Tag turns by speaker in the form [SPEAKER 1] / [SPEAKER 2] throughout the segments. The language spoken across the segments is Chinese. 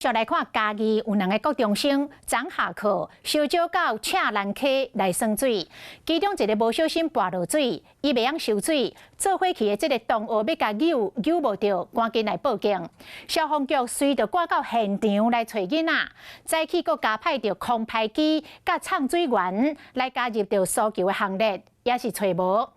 [SPEAKER 1] 就来看嘉义有2个高中生昨下课烧酒到赤兰溪来耍水，其中一个无小心跌落水，伊袂晓收水，做伙去的这个同学要甲救无着，赶紧来报警。消防局随着赶到现场来找囡仔，早起佫加派着空拍机甲唱水员来加入着搜救的行列，也是找无。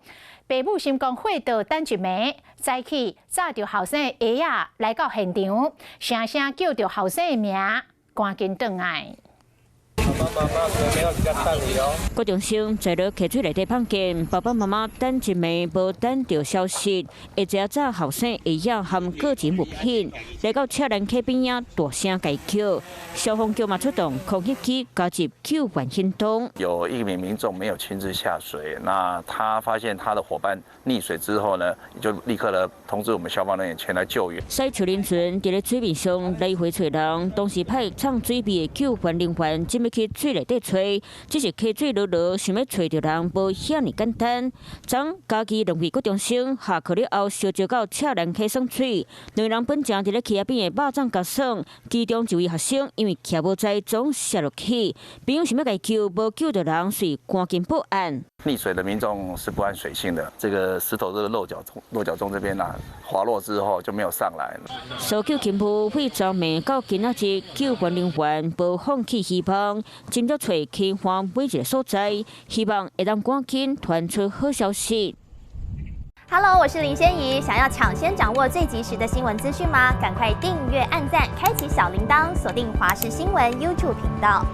[SPEAKER 1] 爸母心讲火到等一暝，早起载着后生的鞋仔来到现场，声声叫着后生的名，赶紧转来。
[SPEAKER 2] 高中生在了溪水内底碰见，爸爸妈妈等一暝无等到消息，一只早后生鞋仔含个人物品来到赤兰溪边仔大声解救，消防局嘛出动空拍机加入救援行动。
[SPEAKER 3] 有一名民众没有亲自下水，那他发现他的伙伴溺水之后呢，就立刻的通知我们消防人员前来救援。
[SPEAKER 2] 西树林村伫咧水面上来回找人，当时派唱水面的救援人员正要去水内底找，只是溪水落落，想要找到人无遐尼简单。昨嘉义2位高中生下课了后，烧酒到赤兰溪耍水，2人本正伫咧溪边的肉粽夹耍，其中1位学生因为徛无在，总摔落去，朋友想要解救，无救到人，所以赶紧报案。
[SPEAKER 3] 溺水的民众是不按水性的，这个石头这个落脚中这边滑落之后就没有上来了。
[SPEAKER 2] 搜救勤务会昨暝到今仔日，救援人员无放弃希望，尽力找起荒每一个所在，希望会当赶紧传出好消息。
[SPEAKER 4] Hello， 我是林仙怡，想要抢先掌握最及时的新闻资讯吗？赶快订阅、按赞、开启小铃铛，锁定华视新闻 YouTube 频道。